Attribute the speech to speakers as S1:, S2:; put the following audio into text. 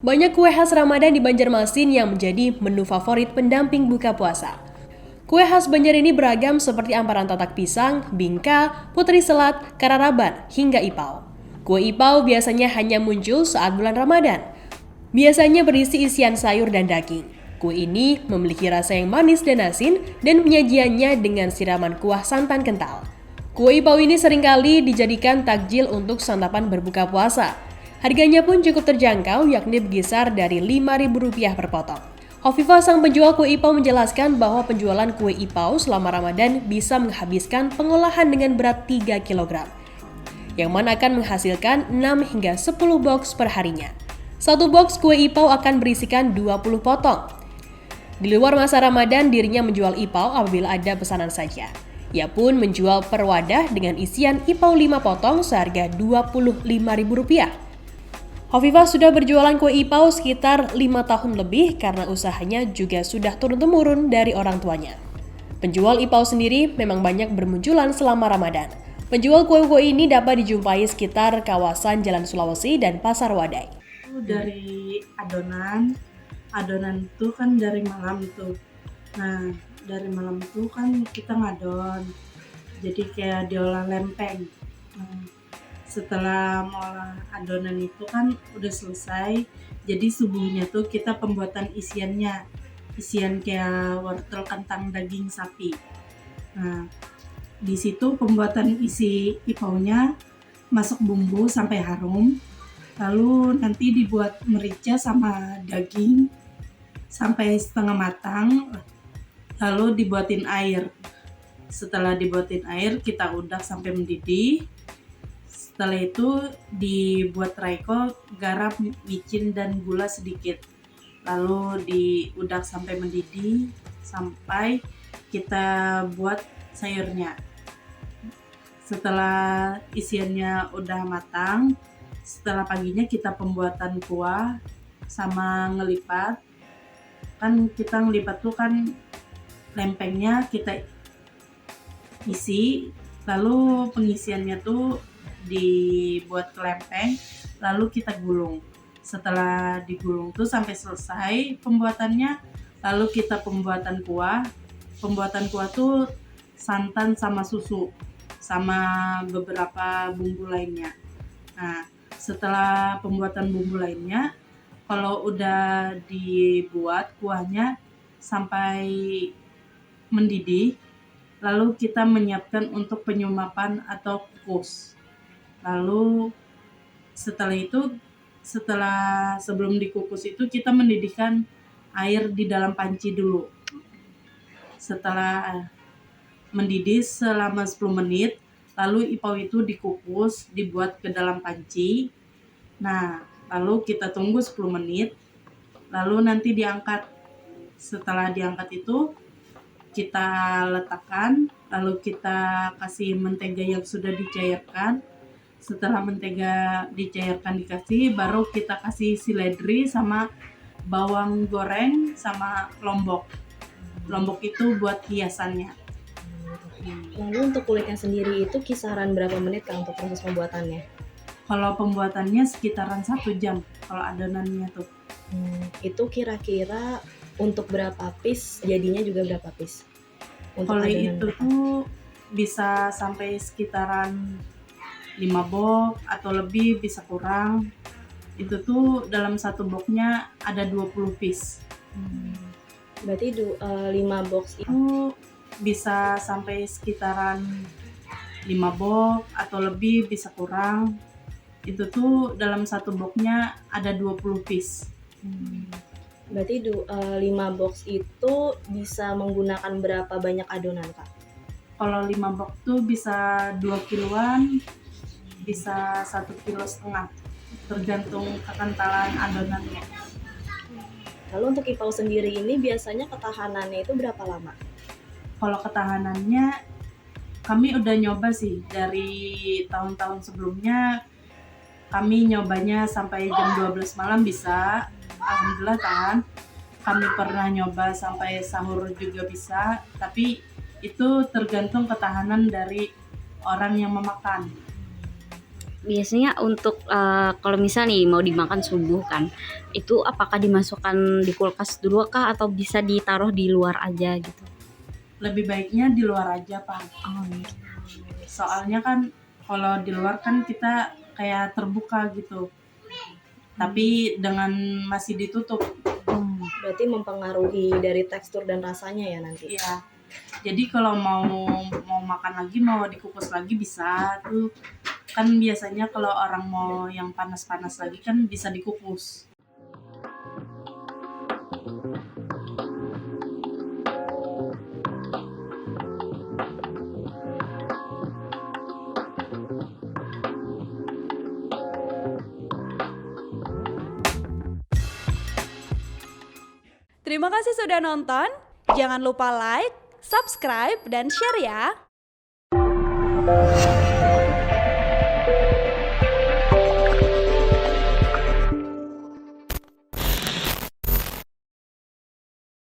S1: Banyak kue khas Ramadan di Banjarmasin yang menjadi menu favorit pendamping buka puasa. Kue khas Banjar ini beragam seperti amparan tatak pisang, bingka, putri selat, kararaban, hingga ipau. Kue ipau biasanya hanya muncul saat bulan Ramadan. Biasanya berisi isian sayur dan daging. Kue ini memiliki rasa yang manis dan asin dan penyajiannya dengan siraman kuah santan kental. Kue ipau ini seringkali dijadikan takjil untuk santapan berbuka puasa. Harganya pun cukup terjangkau, yakni berkisar dari Rp5.000 per potong. Hovifah, sang penjual kue ipau, menjelaskan bahwa penjualan kue ipau selama Ramadan bisa menghabiskan pengolahan dengan berat 3 kg, yang mana akan menghasilkan 6 hingga 10 box per harinya. Satu box kue ipau akan berisikan 20 potong. Di luar masa Ramadan, dirinya menjual ipau apabila ada pesanan saja. Ia pun menjual per wadah dengan isian ipau 5 potong seharga Rp25.000. Hovifah sudah berjualan kue ipau sekitar 5 tahun lebih karena usahanya juga sudah turun-temurun dari orang tuanya. Penjual ipau sendiri memang banyak bermunculan selama Ramadan. Penjual kue-kue ini dapat dijumpai sekitar kawasan Jalan Sulawesi dan Pasar Wadai.
S2: Dari adonan itu kan dari malam tuh. Nah, dari malam itu kan kita ngadon, jadi kayak diolah lempeng. Nah, setelah mengolah adonan itu kan udah selesai, jadi subuhnya tuh kita pembuatan isian kayak wortel, kentang, daging sapi. Nah, di situ pembuatan isi ipaunya, masuk bumbu sampai harum, lalu nanti dibuat merica sama daging sampai setengah matang, lalu dibuatin air. Setelah dibuatin air, kita udah sampai mendidih. Setelah itu dibuat raiko, garam, micin, dan gula sedikit. Lalu diudak sampai mendidih, sampai kita buat sayurnya. Setelah isiannya udah matang, setelah paginya kita pembuatan kuah sama ngelipat. Kan kita ngelipat tuh kan lempengnya kita isi, lalu pengisiannya tuh dibuat ke lempeng, lalu kita gulung. Setelah digulung tuh sampai selesai pembuatannya, lalu kita pembuatan kuah. Pembuatan kuah tuh santan sama susu sama beberapa bumbu lainnya. Nah, setelah pembuatan bumbu lainnya, kalau udah dibuat kuahnya sampai mendidih, lalu kita menyiapkan untuk penyumapan atau kukus. Lalu sebelum dikukus itu kita mendidihkan air di dalam panci dulu. Setelah mendidih selama 10 menit, lalu ipau itu dikukus, dibuat ke dalam panci. Nah, lalu kita tunggu 10 menit, lalu nanti diangkat. Setelah diangkat itu kita letakkan, lalu kita kasih mentega yang sudah dicairkan. Setelah mentega dicairkan dikasih, baru kita kasih seledri sama bawang goreng sama lombok. Lombok itu buat hiasannya.
S3: Lalu untuk kulitnya sendiri itu kisaran berapa menit Kak untuk proses pembuatannya?
S2: Kalau pembuatannya sekitaran 1 jam kalau adonannya tuh.
S3: Itu kira-kira untuk berapa piece, jadinya juga berapa piece? Untuk
S2: Kalau
S3: adonan
S2: itu
S3: berapa?
S2: tuh bisa sampai sekitaran 5 box atau lebih, bisa kurang. Itu tuh dalam satu boxnya ada 20 piece.
S3: Berarti 5 box itu
S2: Itu bisa sampai sekitaran 5 box atau lebih, bisa kurang. Itu tuh dalam satu boxnya ada 20 piece.
S3: berarti 5 box itu bisa menggunakan berapa banyak adonan Kak?
S2: Kalau 5 box tuh bisa 2 kiloan, bisa 1,5 kilo, tergantung kekentalan adonannya.
S3: Lalu untuk ipau sendiri ini biasanya ketahanannya itu berapa lama?
S2: Kalau ketahanannya, kami udah nyoba sih dari tahun-tahun sebelumnya. Kami nyobanya sampai jam 12 malam bisa, alhamdulillah tahan. Kami pernah nyoba sampai sahur juga bisa, tapi itu tergantung ketahanan dari orang yang memakan.
S4: biasanya untuk kalau misal nih mau dimakan subuh kan, itu apakah dimasukkan di kulkas dulu kah atau bisa ditaruh di luar aja gitu?
S2: Lebih baiknya di luar aja, Pak.
S4: Oh, gitu.
S2: Soalnya kan kalau di luar kan kita kayak terbuka gitu. Tapi dengan masih ditutup.
S3: Berarti mempengaruhi dari tekstur dan rasanya ya nanti.
S2: Iya. Jadi kalau mau makan lagi, mau dikukus lagi bisa tuh. Kan biasanya kalau orang mau yang panas-panas lagi kan bisa dikukus.
S5: Terima kasih sudah nonton. Jangan lupa like, subscribe, dan share ya.